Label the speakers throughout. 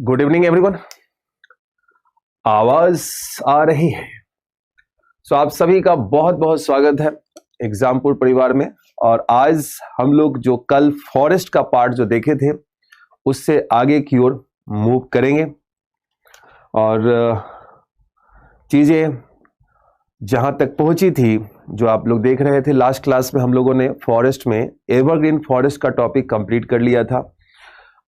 Speaker 1: Good evening everyone. आवाज आ रही है? आप सभी का बहुत बहुत स्वागत है एग्जामपुर परिवार में। और आज हम लोग जो कल फॉरेस्ट का पार्ट जो देखे थे उससे आगे की ओर मूव करेंगे और चीजें जहां तक पहुंची थी जो आप लोग देख रहे थे लास्ट क्लास में, हम लोगों ने फॉरेस्ट में एवरग्रीन फॉरेस्ट का टॉपिक कंप्लीट कर लिया था।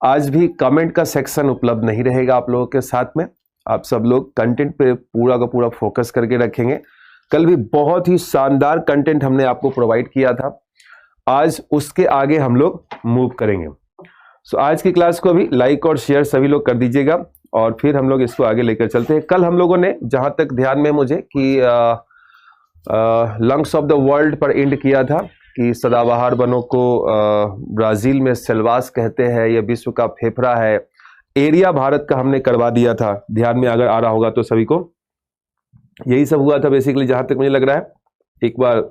Speaker 1: आज भी कमेंट का सेक्शन उपलब्ध नहीं रहेगा आप लोगों के साथ में। आप सब लोग कंटेंट पे पूरा का पूरा फोकस करके रखेंगे। कल भी बहुत ही शानदार कंटेंट हमने आपको प्रोवाइड किया था, आज उसके आगे हम लोग मूव करेंगे। आज की क्लास को भी लाइक और शेयर सभी लोग कर दीजिएगा और फिर हम लोग इसको आगे लेकर चलते हैं। कल हम लोगों ने जहां तक ध्यान में मुझे कि लंग्स ऑफ द वर्ल्ड पर एंड किया था कि सदाबहार वनों को ब्राजील में सेल्वास कहते हैं, यह विश्व का फेफड़ा है। एरिया भारत का हमने करवा दिया था, ध्यान में अगर आ रहा होगा तो सभी को। यही सब हुआ था बेसिकली, जहां तक मुझे लग रहा है। एक बार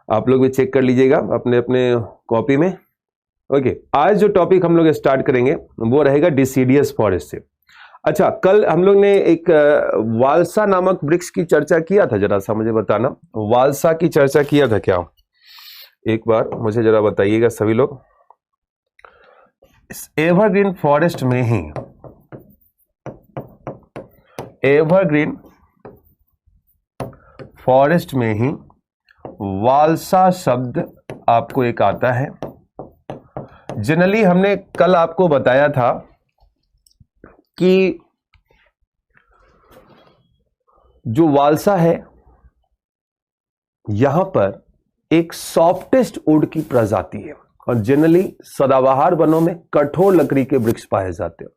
Speaker 1: आप लोग भी चेक कर लीजिएगा अपने अपने कॉपी में। ओके, आज जो टॉपिक हम लोग स्टार्ट करेंगे वो रहेगा डिसीडियस फॉरेस्ट से। अच्छा, कल हम लोग ने एक वालसा नामक वृक्ष की चर्चा किया था, जरा सा मुझे बताना, वालसा की चर्चा किया था क्या? एक बार मुझे जरा बताइएगा सभी लोग। इस एवरग्रीन फॉरेस्ट में ही, एवरग्रीन फॉरेस्ट में ही वालसा शब्द आपको एक आता है। जनरली हमने कल आपको बताया था कि जो वालसा है यहां पर एक सॉफ्टेस्ट वुड की प्रजाति है और जनरली सदाबहार वनों में कठोर लकड़ी के वृक्ष पाए जाते हैं।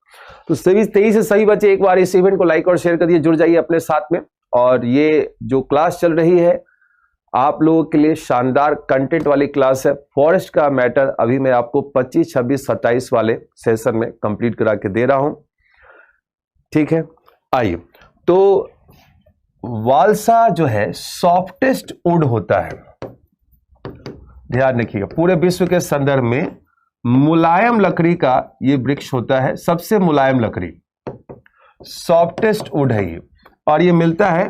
Speaker 1: तो सभी 23 से सही बच्चे एक बार इस इवेंट को लाइक और शेयर कर दिए, जुड़ जाइए अपने साथ में। और ये जो क्लास चल रही है आप लोगों के लिए शानदार कंटेंट वाली क्लास है। फॉरेस्ट का मैटर अभी मैं आपको 25, 26, 27 वाले सेशन में कंप्लीट करा के दे रहा हूं, ठीक है। आइए, तो वालसा जो है सॉफ्टेस्ट वुड होता है, ध्यान रखिएगा। पूरे विश्व के संदर्भ में मुलायम लकड़ी का ये वृक्ष होता है, सबसे मुलायम लकड़ी, सॉफ्टेस्ट वुड है ये। और ये मिलता है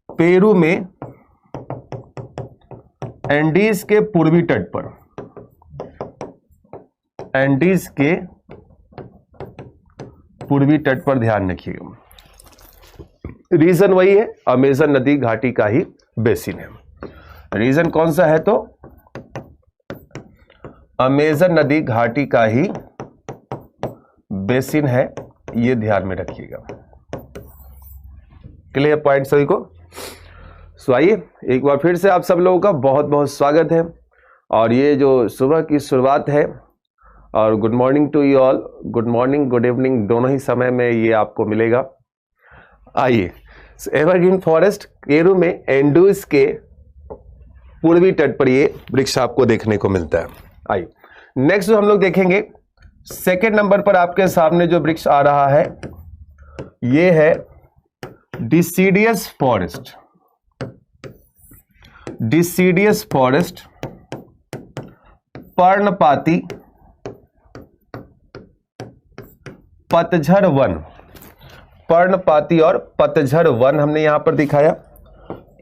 Speaker 1: पेरू में, एंडीज के पूर्वी तट पर, एंडीज के पूर्वी तट पर, ध्यान रखिएगा। रीजन वही है, अमेजन नदी घाटी का ही बेसिन है। रीजन कौन सा है? तो अमेजन नदी घाटी का ही बेसिन है, ये ध्यान में रखिएगा। क्लियर पॉइंट सभी को? आइए एक बार फिर से आप सब लोगों का बहुत बहुत स्वागत है। और ये जो सुबह की शुरुआत है, और good morning to you all, good morning good evening दोनों ही समय में ये आपको मिलेगा। आइए, एवरग्रीन फॉरेस्ट पेरू में एंडीज के पूर्वी तट पर ये वृक्ष आपको देखने को मिलता है। आइए नेक्स्ट जो हम लोग देखेंगे, सेकेंड नंबर पर आपके सामने जो वृक्ष आ रहा है ये है डिसीडियस फॉरेस्ट। डिसीडियस फॉरेस्ट, पर्णपाती पतझड़ वन, पर्णपाती और पतझड़ वन हमने यहां पर दिखाया।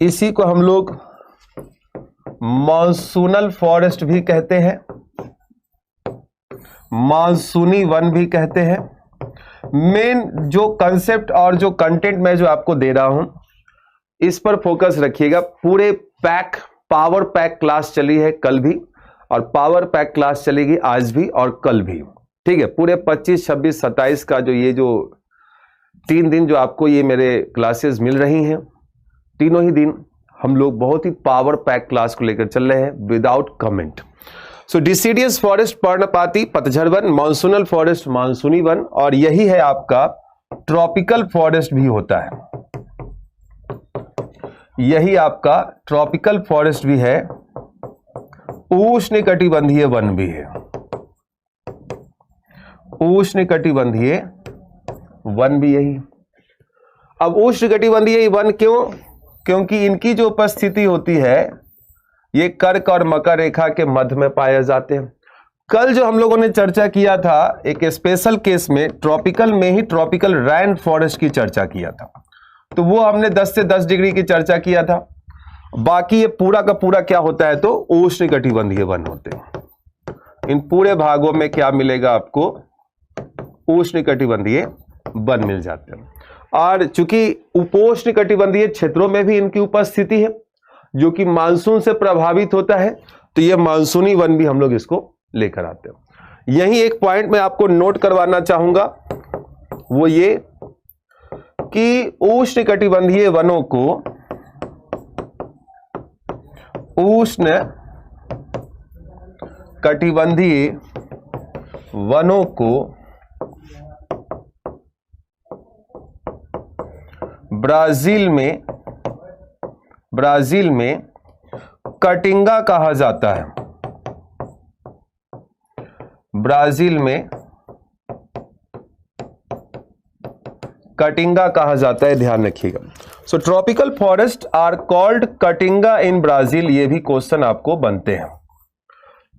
Speaker 1: इसी को हम लोग मॉनसूनल फॉरेस्ट भी कहते हैं, मानसूनी वन भी कहते हैं। मेन जो कंसेप्ट और जो कंटेंट मैं जो आपको दे रहा हूं इस पर फोकस रखिएगा। पूरे पैक, पावर पैक क्लास चली है कल भी, और पावर पैक क्लास चलेगी आज भी और कल भी, ठीक है। पूरे 25, 26, 27 का जो ये जो 3 दिन जो आपको ये मेरे क्लासेस मिल रही हैं, तीनों ही दिन हम लोग बहुत ही पावर पैक क्लास को लेकर चल रहे हैं विदाउट कमेंट। सो डिसीडियस फॉरेस्ट पर्णपाती पतझड़ वन, मानसूनल फॉरेस्ट मानसूनी वन, और यही है आपका ट्रॉपिकल फॉरेस्ट भी होता है। यही आपका ट्रॉपिकल फॉरेस्ट भी है, उष्णकटिबंधीय वन भी है, उष्णकटिबंधीय वन भी यही। अब उष्णकटिबंधीय वन क्यों? क्योंकि इनकी जो उपस्थिति होती है ये कर्क और मकर रेखा के मध्य में पाए जाते हैं। कल जो हम लोगों ने चर्चा किया था एक स्पेशल केस में, ट्रॉपिकल में ही ट्रॉपिकल रैन फॉरेस्ट की चर्चा किया था, तो वो हमने 10 से 10 डिग्री की चर्चा किया था। बाकी ये पूरा का पूरा क्या होता है, तो उष्णकटिबंधीय वन होते हैं। इन पूरे भागों में क्या मिलेगा आपको, उष्णकटिबंधीय वन मिल जाते हैं। और चूंकि उपोष्णकटिबंधीय क्षेत्रों में भी इनकी उपस्थिति है जो कि मानसून से प्रभावित होता है, तो ये मानसूनी वन भी हम लोग इसको लेकर आते हैं। यही एक पॉइंट मैं आपको नोट करवाना चाहूंगा, वो ये कि उष्णकटिबंधीय वनों को उष्ण कटिबंधीय वनों को ब्राजील में कटिंगा कहा जाता है। ब्राजील में कटिंगा कहा जाता है, ध्यान रखिएगा। So tropical forest are called caatinga in Brazil, ये भी क्वेश्चन आपको बनते हैं।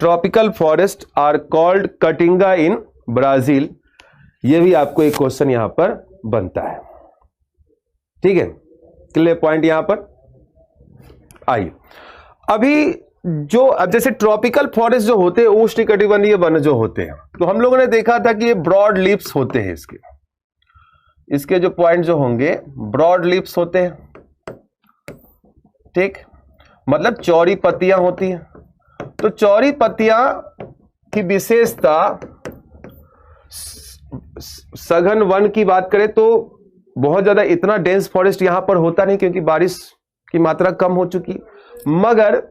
Speaker 1: Tropical forest are called caatinga in Brazil, ये भी आपको एक क्वेश्चन यहां पर बनता है। ठीक है, क्लियर पॉइंट यहां पर। आइए अभी अब जैसे ट्रॉपिकल फॉरेस्ट जो होते हैं, उष्णकटिबंधीय वन जो होते हैं, तो हम लोगों ने देखा था कि ये ब्रॉड लीव्स होते हैं। इसके जो पॉइंट जो होंगे ब्रॉड लीव्स होते हैं। ठीक, मतलब चौड़ी पत्तियां होती हैं। तो चौड़ी पत्तियां की विशेषता, सघन वन की बात करें तो बहुत ज्यादा इतना डेंस फॉरेस्ट यहां पर होता नहीं क्योंकि बारिश की मात्रा कम हो चुकी, मगर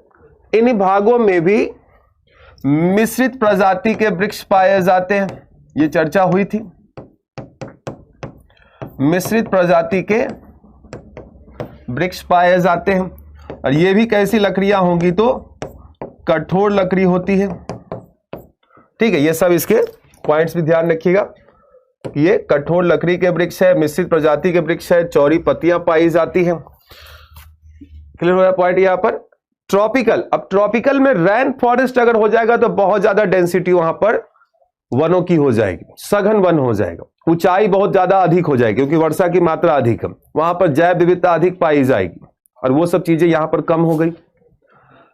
Speaker 1: इन भागों में भी मिश्रित प्रजाति के वृक्ष पाए जाते हैं। ये चर्चा हुई थी, मिश्रित प्रजाति के वृक्ष पाए जाते हैं। और ये भी कैसी लकड़ियां होंगी, तो कठोर लकड़ी होती है। ठीक है, ये सब इसके पॉइंट्स भी ध्यान रखिएगा। ये कठोर लकड़ी के वृक्ष है, मिश्रित प्रजाति के वृक्ष है, चौड़ी पत्तियां पाई जाती हैं। क्लियर हो गया पॉइंट यहां पर। ट्रॉपिकल, अब ट्रॉपिकल में रैन फॉरेस्ट अगर हो जाएगा तो बहुत ज्यादा डेंसिटी वहां पर वनों की हो जाएगी, सघन वन हो जाएगा, ऊंचाई बहुत ज्यादा अधिक हो जाएगी क्योंकि वर्षा की मात्रा अधिक है, वहां पर जैव विविधता अधिक पाई जाएगी, और वो सब चीजें यहां पर कम हो गई।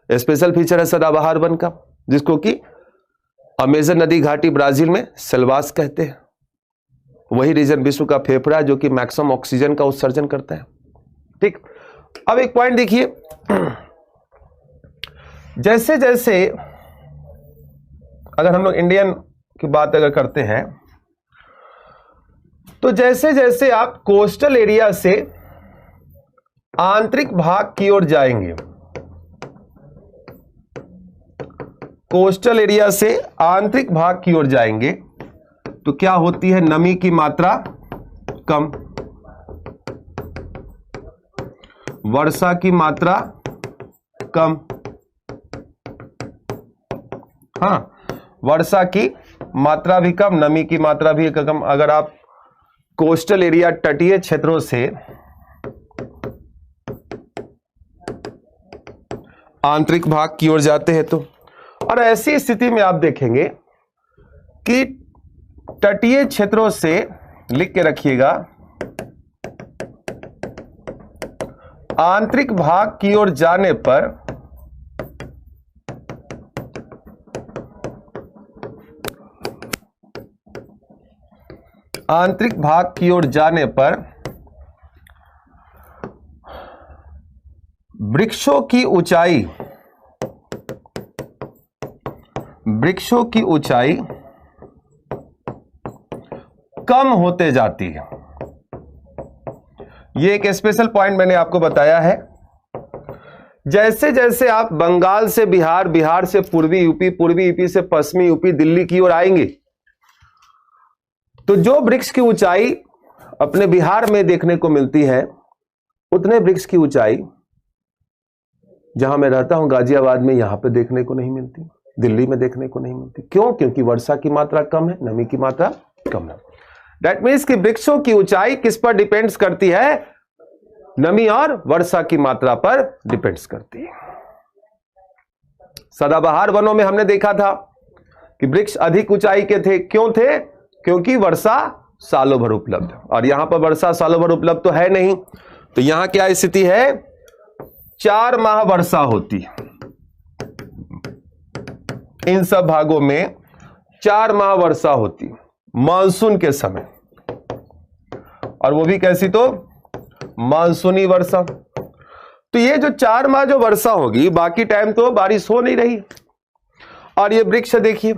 Speaker 1: स्पेशल फीचर है सदाबहार वन का, जिसको कि अमेजन नदी घाटी ब्राजील में सेल्वास कहते हैं। वही रीजन विश्व का फेफड़ा है जो कि मैक्सिमम ऑक्सीजन का उत्सर्जन करता है। ठीक, अब एक पॉइंट देखिए, जैसे जैसे अगर हम लोग इंडियन की बात अगर करते हैं, तो जैसे जैसे आप कोस्टल एरिया से आंतरिक भाग की ओर जाएंगे, कोस्टल एरिया से आंतरिक भाग की ओर जाएंगे, तो क्या होती है, नमी की मात्रा कम, वर्षा की मात्रा कम। हाँ, वर्षा की मात्रा भी कम, नमी की मात्रा भी कम। अगर आप कोस्टल एरिया, तटीय क्षेत्रों से आंतरिक भाग की ओर जाते हैं तो, और ऐसी स्थिति में आप देखेंगे कि तटीय क्षेत्रों से, लिख के रखिएगा, आंतरिक भाग की ओर जाने पर आंतरिक भाग की ओर जाने पर वृक्षों की ऊंचाई कम होते जाती है। ये एक स्पेशल पॉइंट मैंने आपको बताया है। जैसे जैसे आप बंगाल से बिहार, बिहार से पूर्वी यूपी, पूर्वी यूपी से पश्चिमी यूपी, दिल्ली की ओर आएंगे, तो जो वृक्ष की ऊंचाई अपने बिहार में देखने को मिलती है, उतने वृक्ष की ऊंचाई जहां मैं रहता हूं गाजियाबाद में, यहां पे देखने को नहीं मिलती, दिल्ली में देखने को नहीं मिलती। क्यों? क्योंकि वर्षा की मात्रा कम है, नमी की मात्रा कम है। दैट मीन्स कि वृक्षों की ऊंचाई किस पर डिपेंड्स करती है? नमी और वर्षा की मात्रा पर डिपेंड्स करती है। सदाबहार वनों में हमने देखा था कि वृक्ष अधिक ऊंचाई के थे। क्यों थे? क्योंकि वर्षा सालों भर उपलब्ध, और यहां पर वर्षा सालों भर उपलब्ध तो है नहीं। तो यहां क्या स्थिति है? 4 माह वर्षा होती है इन सब भागों में, 4 माह वर्षा होती मानसून के समय, और वो भी कैसी? तो मानसूनी वर्षा। तो ये जो 4 माह जो वर्षा होगी, बाकी टाइम तो बारिश हो नहीं रही। और ये वृक्ष देखिए,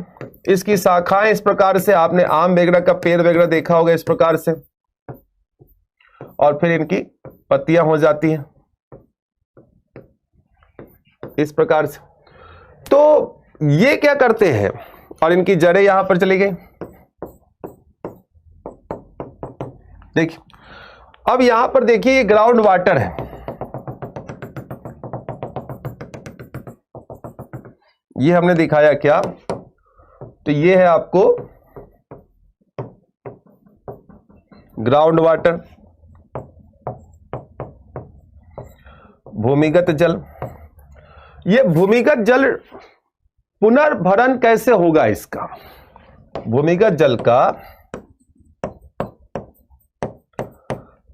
Speaker 1: इसकी शाखाएं इस प्रकार से, आपने आम वगैरह का पेड़ वगैरह देखा होगा इस प्रकार से, और फिर इनकी पत्तियां हो जाती हैं इस प्रकार से। तो ये क्या करते हैं, और इनकी जड़ें यहां पर चली गई। देखिए, अब यहां पर देखिए, ये ग्राउंड वाटर है, ये हमने दिखाया क्या? तो ये है आपको ग्राउंड वाटर, भूमिगत जल। ये भूमिगत जल पुनर्भरण कैसे होगा इसका? भूमिगत जल का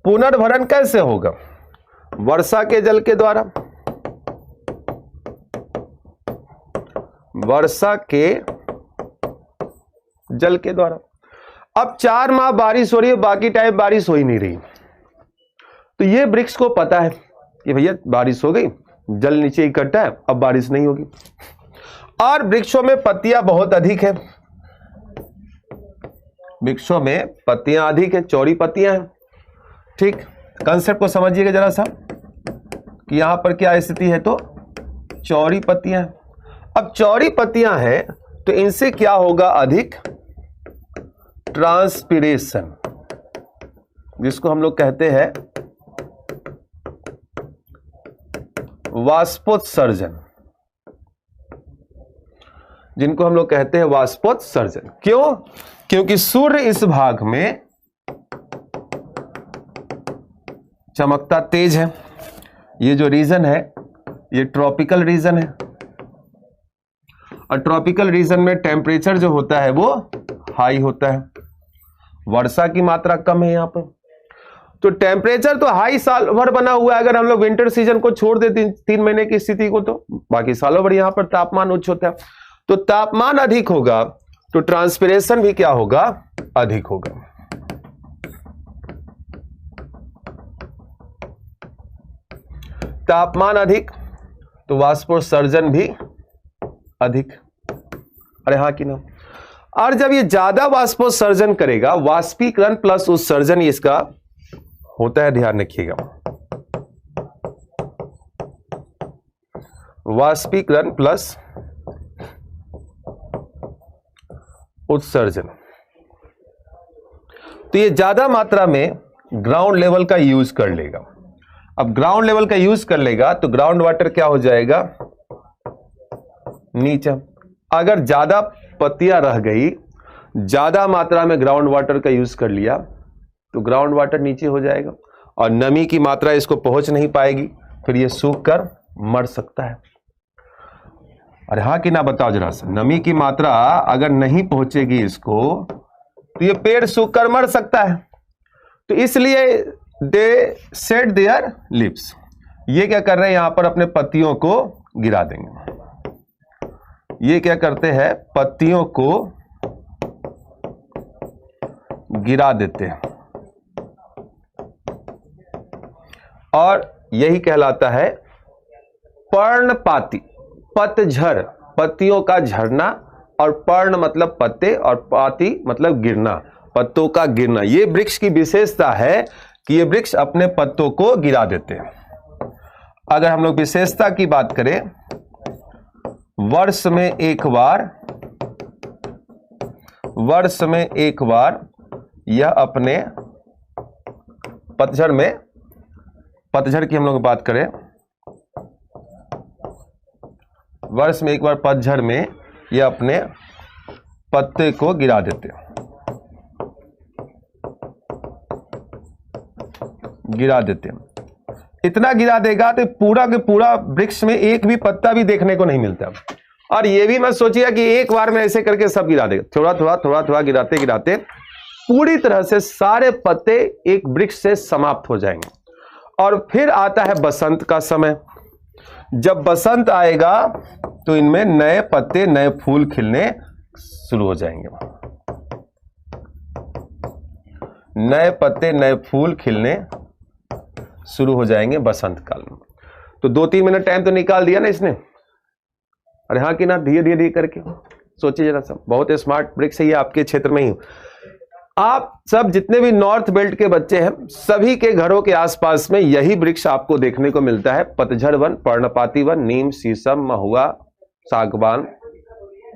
Speaker 1: पुनर्भरण कैसे होगा? वर्षा के जल के द्वारा, वर्षा के जल के द्वारा। अब 4 माह बारिश हो रही है, बाकी टाइम बारिश हो ही नहीं रही। तो ये वृक्ष को पता है कि भैया बारिश हो गई, जल नीचे इकट्ठा है, अब बारिश नहीं होगी। और वृक्षों में पत्तियां बहुत अधिक है, वृक्षों में पत्तियां अधिक है, चौड़ी पत्तियां हैं। ठीक, कंसेप्ट को समझिएगा जरा सा कि यहां पर क्या स्थिति है? तो चौड़ी पत्तियां। अब चौड़ी पत्तियां हैं तो इनसे क्या होगा? अधिक ट्रांसपिरेशन, जिसको हम लोग कहते हैं वाष्पोत्सर्जन, जिनको हम लोग कहते हैं वाष्पोत्सर्जन। क्यों? क्योंकि सूर्य इस भाग में चमकता तेज है। ये जो रीजन है ये ट्रॉपिकल रीजन है, और ट्रॉपिकल रीजन में टेम्परेचर जो होता है वो हाई होता है, वर्षा की मात्रा कम है यहां पर। तो टेम्परेचर तो हाई साल भर बना हुआ है। अगर हम लोग विंटर सीजन को छोड़ देते 3 महीने की स्थिति को, तो बाकी सालों भर यहां पर तापमान उच्च होता है। तो तापमान अधिक होगा तो ट्रांसपिरेशन भी क्या होगा? अधिक होगा। तापमान अधिक तो वाष्पोत्सर्जन भी अधिक। अरे हाँ कि ना? और जब ये ज्यादा वाष्पोत्सर्जन करेगा, वाष्पीकरण प्लस उत्सर्जन इसका होता है, ध्यान रखिएगा। वाष्पीकरण प्लस उत्सर्जन। तो ये ज्यादा मात्रा में ग्राउंड लेवल का यूज कर लेगा। अब ग्राउंड लेवल का यूज कर लेगा तो ग्राउंड वाटर क्या हो जाएगा? नीचे। अगर ज्यादा पत्तियां रह गई, ज्यादा मात्रा में ग्राउंड वाटर का यूज कर लिया, तो ग्राउंड वाटर नीचे हो जाएगा और नमी की मात्रा इसको पहुंच नहीं पाएगी, फिर ये सूख कर मर सकता है। अरे हाँ कि ना? बताओ जरा सा, नमी की मात्रा अगर नहीं पहुंचेगी इसको, तो ये पेड़ सूख कर मर सकता है। तो इसलिए दे सेट देयर लिप्स, ये क्या कर रहे हैं? यहां पर अपने पत्तियों को गिरा देंगे। ये क्या करते हैं? पत्तियों को गिरा देते हैं, और यही कहलाता है पर्णपाती, पतझड़, पत्तियों का झरना। और पर्ण मतलब पत्ते, और पाती मतलब गिरना, पत्तों का गिरना। ये वृक्ष की विशेषता है कि ये वृक्ष अपने पत्तों को गिरा देते हैं। अगर हम लोग विशेषता की बात करें, वर्ष में एक बार यह अपने पतझड़ में, पतझड़ की हम लोग बात करें, वर्ष में एक बार पतझड़ में यह अपने पत्ते को गिरा देते हैं, गिरा देते हैं। इतना गिरा देगा तो पूरा के पूरा वृक्ष में एक भी पत्ता भी देखने को नहीं मिलता। और ये भी मत सोचिएगा कि एक बार में ऐसे करके सब गिरा देगा, थोड़ा थोड़ा थोड़ा थोड़ा गिराते गिराते पूरी तरह से सारे पत्ते एक वृक्ष से समाप्त हो जाएंगे। और फिर आता है बसंत का समय। जब बसंत आएगा तो इनमें नए पत्ते नए फूल खिलने शुरू हो जाएंगे, नए पत्ते नए फूल खिलने शुरू हो जाएंगे बसंत काल में। तो 2-3 मिनट टाइम तो निकाल दिया ना इसने, अरे हाँ कि ना, धीरे धीरे करके सोचिए जरा सा, बहुत स्मार्ट वृक्ष है ये आपके क्षेत्र में ही। आप सब जितने भी नॉर्थ बेल्ट के बच्चे हैं, सभी के घरों के आसपास में यही वृक्ष आपको देखने को मिलता है। पतझड़ वन, पर्णपाती वन, नीम, शीशम, महुआ, सागवान,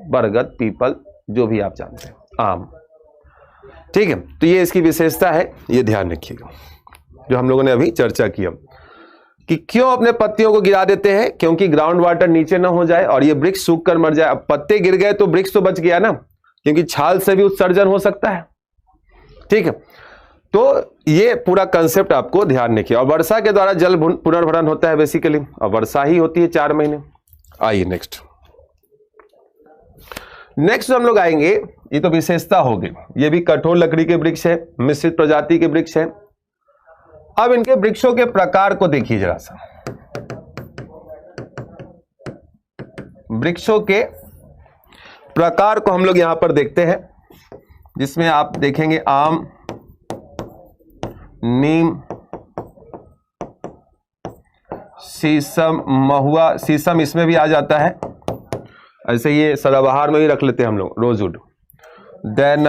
Speaker 1: बरगद, पीपल, जो भी आप जानते हैं, आम। ठीक है, तो ये इसकी विशेषता है, ये ध्यान रखिएगा जो हम लोगों ने अभी चर्चा की कि क्यों अपने पत्तियों को गिरा देते हैं, क्योंकि ग्राउंड वाटर नीचे ना हो जाए और ये वृक्ष सूख कर मर जाए। अब पत्ते गिर गए तो वृक्ष तो बच गया ना, क्योंकि छाल से भी उत्सर्जन हो सकता है। ठीक है, तो ये पूरा कंसेप्ट आपको ध्यान रखिए। और वर्षा के द्वारा जल पुनर्भरण होता है बेसिकली, और वर्षा ही होती है 4 महीने। आइए नेक्स्ट हम लोग आएंगे, ये तो विशेषता होगी, ये भी कठोर लकड़ी के वृक्ष है, मिश्रित प्रजाति के वृक्ष है। अब इनके वृक्षों के प्रकार को देखिए जरा सा। वृक्षों के प्रकार को हम लोग यहां पर देखते हैं, जिसमें आप देखेंगे आम, नीम, शीशम, महुआ, शीशम इसमें भी आ जाता है, ऐसे ये सदाबहार में भी रख लेते हैं हम लोग, रोजवुड। देन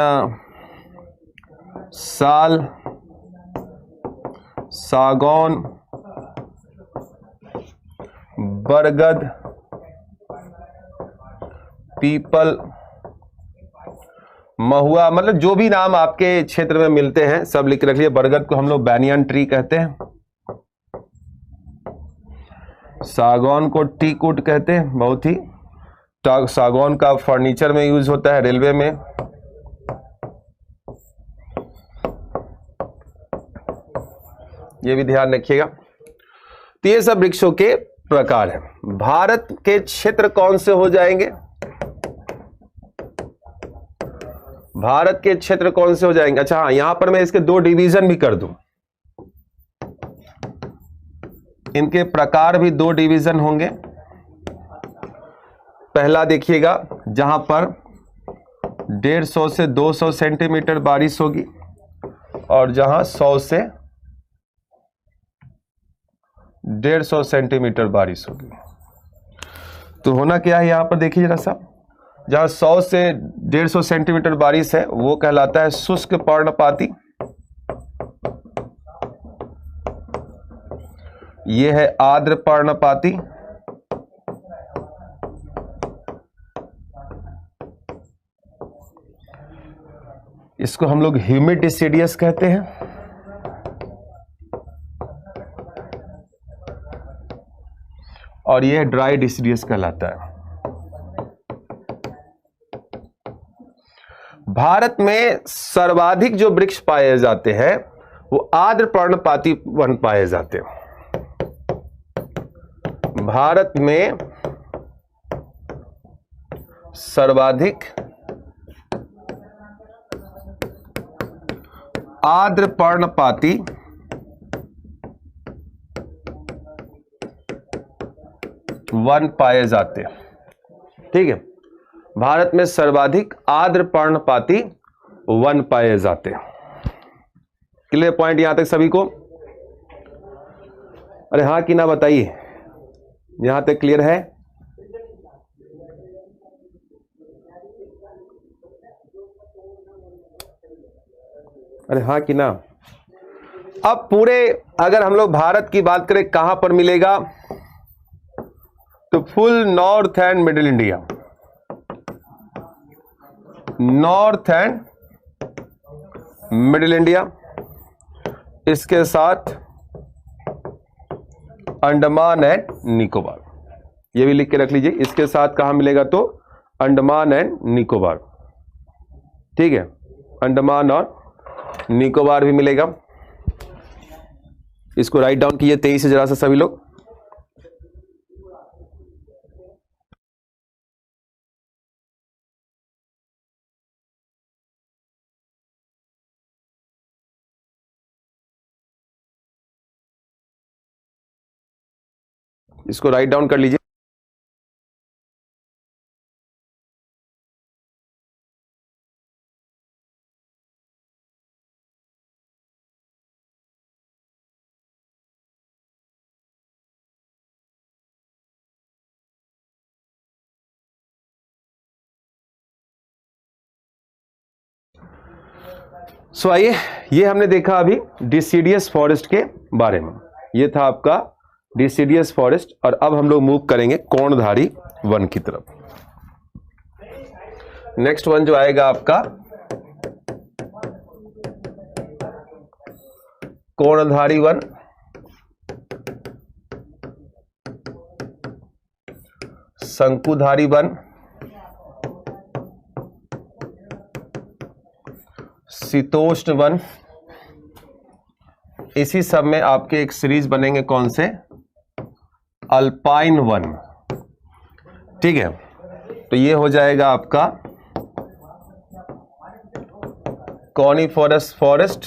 Speaker 1: साल, सागौन, बरगद, पीपल, महुआ, मतलब जो भी नाम आपके क्षेत्र में मिलते हैं सब लिख रखिए। बरगद को हम लोग बैनियन ट्री कहते हैं, सागौन को टीक वुड कहते हैं, बहुत ही सागौन का फर्नीचर में यूज होता है, रेलवे में। ये भी ध्यान रखिएगा। तो ये सब वृक्षों के प्रकार हैं। भारत के क्षेत्र कौन से हो जाएंगे, भारत के क्षेत्र कौन से हो जाएंगे? अच्छा हाँ, यहां पर मैं इसके 2 डिवीजन भी कर दूं, इनके प्रकार भी 2 डिवीजन होंगे। पहला देखिएगा, जहां पर 150 से 200 सेंटीमीटर बारिश होगी, और जहां 100 से 150 सेंटीमीटर बारिश होगी। तो होना क्या है यहां पर देखिए जरा सा, जहां 100 से 150 सेंटीमीटर बारिश है वो कहलाता है शुष्क पर्णपाती, ये है आर्द्र पर्णपाती, इसको हम लोग ह्यूमिड डिसिडियस कहते हैं, और यह ड्राई डिसिडियस कहलाता है। भारत में सर्वाधिक जो वृक्ष पाए जाते हैं वो आर्द्र पर्णपाती वन पाए जाते हैं। भारत में सर्वाधिक आर्द्र पर्णपाती वन पाए जाते हैं। ठीक है, भारत में सर्वाधिक आर्द्र पर्णपाती वन पाए जाते हैं। क्लियर पॉइंट यहां तक सभी को? अरे हाँ कि ना बताइए, यहां तक क्लियर है? अरे हाँ कि ना? अब पूरे अगर हम लोग भारत की बात करें कहां पर मिलेगा, तो full north and middle India, north and middle India, इसके साथ अंडमान एंड निकोबार, ये भी लिख के रख लीजिए। इसके साथ कहां मिलेगा, तो अंडमान एंड निकोबार। ठीक है, अंडमान और निकोबार भी मिलेगा। इसको राइट डाउन कीजिए 23 से जरा सा सभी लोग। इसको राइट डाउन कर लीजिए। सो आइए, ये हमने देखा अभी डिसीडियस फॉरेस्ट के बारे में। ये था आपका डिसीडियस फॉरेस्ट, और अब हम लोग मूव करेंगे कोणधारी वन की तरफ। नेक्स्ट वन जो आएगा आपका कोणधारी वन, शंकुधारी वन, शीतोष्ण वन। इसी सब में आपके एक सीरीज बनेंगे, कौन से? Alpine one. ठीक है, तो ये हो जाएगा आपका कॉनिफोरस फॉरेस्ट,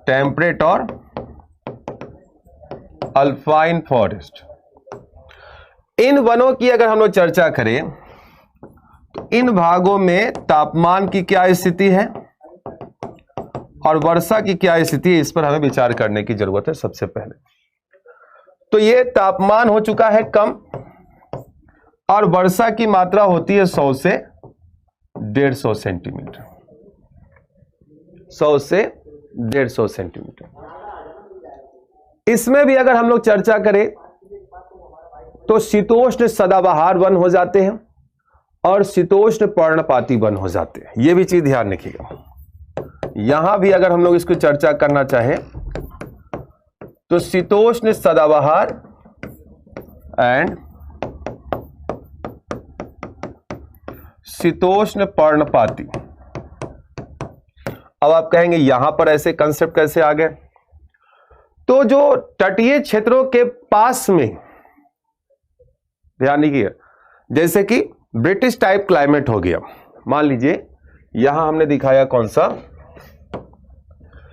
Speaker 1: टेम्परेट और अल्पाइन फॉरेस्ट। इन वनों की अगर हम लोग चर्चा करें तो इन भागों में तापमान की क्या स्थिति है और वर्षा की क्या स्थिति है, इस पर हमें विचार करने की जरूरत है सबसे पहले। तो ये तापमान हो चुका है कम और वर्षा की मात्रा होती है 100 से 150 सेंटीमीटर, 100 से 150 सेंटीमीटर। इसमें भी अगर हम लोग चर्चा करें तो शीतोष्ण सदाबहार वन हो जाते हैं और शीतोष्ण पर्णपाती वन हो जाते हैं। यह भी चीज ध्यान रखिएगा। यहां भी अगर हम लोग इसको चर्चा करना चाहें तो शीतोष्ण सदाबहार एंड शीतोष्ण पर्णपाती। अब आप कहेंगे यहां पर ऐसे कंसेप्ट कैसे आ गए? तो जो तटीय क्षेत्रों के पास में, ध्यान दीजिए, जैसे कि ब्रिटिश टाइप क्लाइमेट हो गया, मान लीजिए यहां हमने दिखाया कौन सा?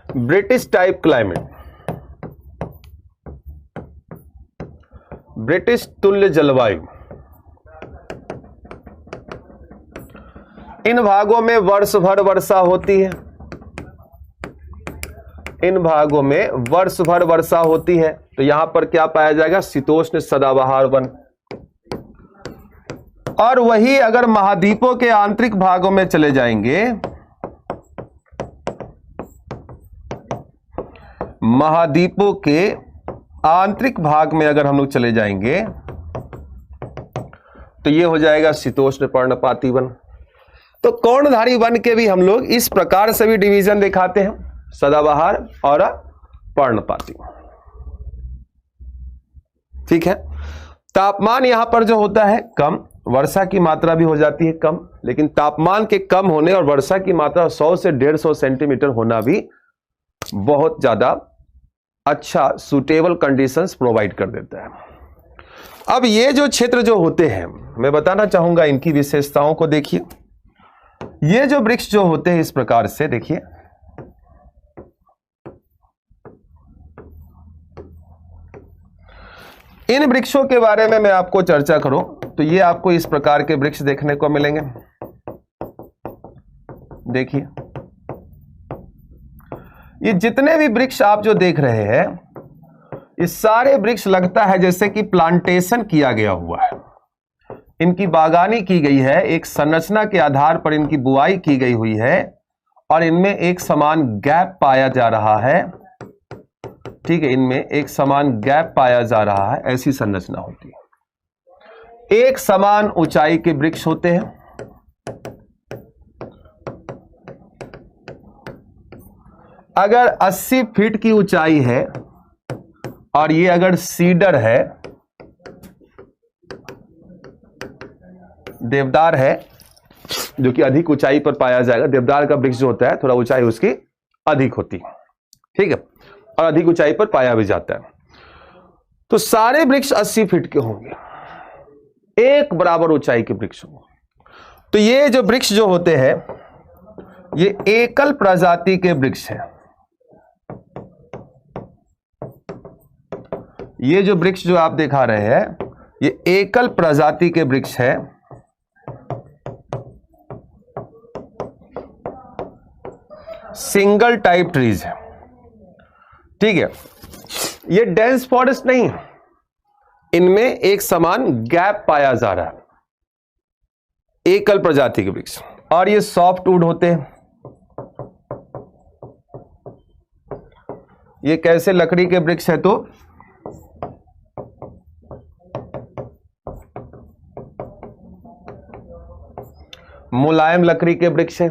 Speaker 1: ब्रिटिश टाइप क्लाइमेट, ब्रिटिश तुल्य जलवायु। इन भागों में वर्ष भर वर्षा होती है, इन भागों में वर्ष भर वर्षा होती है। तो यहां पर क्या पाया जाएगा? शीतोष्ण सदाबहार वन। और वही अगर महाद्वीपों के आंतरिक भागों में चले जाएंगे, महाद्वीपों के आंतरिक भाग में अगर हम लोग चले जाएंगे तो ये हो जाएगा शीतोष्ण पर्णपाती वन। तो कोणधारी वन के भी हम लोग इस प्रकार से भी डिवीजन दिखाते हैं, सदाबहार और पर्णपाती। ठीक है, तापमान यहां पर जो होता है कम, वर्षा की मात्रा भी हो जाती है कम, लेकिन तापमान के कम होने और वर्षा की मात्रा 100 से 150 सेंटीमीटर होना भी बहुत ज्यादा अच्छा सूटेबल कंडीशंस प्रोवाइड कर देता है। अब ये जो क्षेत्र जो होते हैं, मैं बताना चाहूंगा इनकी विशेषताओं को। देखिए, ये जो वृक्ष जो होते हैं इस प्रकार से, देखिए इन वृक्षों के बारे में मैं आपको चर्चा करूं तो ये आपको इस प्रकार के वृक्ष देखने को मिलेंगे। देखिए, ये जितने भी वृक्ष आप जो देख रहे हैं, ये सारे वृक्ष लगता है जैसे कि प्लांटेशन किया गया हुआ है, इनकी बागानी की गई है, एक संरचना के आधार पर इनकी बुआई की गई हुई है और इनमें एक समान गैप पाया जा रहा है। ठीक है, इनमें एक समान गैप पाया जा रहा है, ऐसी संरचना होती है। एक समान ऊंचाई के वृक्ष होते हैं। अगर 80 फीट की ऊंचाई है और ये अगर सीडर है, देवदार है, जो कि अधिक ऊंचाई पर पाया जाएगा। देवदार का वृक्ष जो होता है थोड़ा ऊंचाई उसकी अधिक होती है, ठीक है, और अधिक ऊंचाई पर पाया भी जाता है। तो सारे वृक्ष 80 फीट के होंगे, एक बराबर ऊंचाई के वृक्ष होंगे। तो ये जो वृक्ष जो होते हैं ये एकल प्रजाति के वृक्ष हैं, ये जो वृक्ष जो आप दिखा रहे हैं ये एकल प्रजाति के वृक्ष है, सिंगल टाइप ट्रीज है। ठीक है, ये डेंस फॉरेस्ट नहीं, इनमें एक समान गैप पाया जा रहा है, एकल प्रजाति के वृक्ष। और ये सॉफ्ट वुड होते हैं। ये कैसे लकड़ी के वृक्ष है? तो मुलायम लकड़ी के वृक्ष है।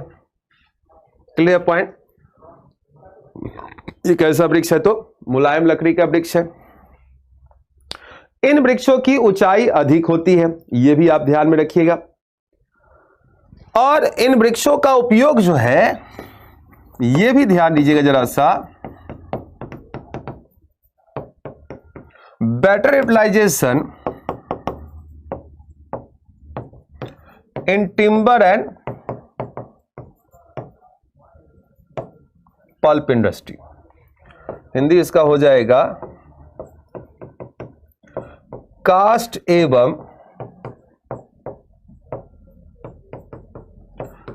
Speaker 1: Clear point? ये कैसा वृक्ष है? तो मुलायम लकड़ी का वृक्ष है। इन वृक्षों की ऊंचाई अधिक होती है, यह भी आप ध्यान में रखिएगा। और इन वृक्षों का उपयोग जो है, यह भी ध्यान दीजिएगा जरा सा, better utilization in timber and pulp industry. Hindi इसका हो जाएगा कास्ट एवं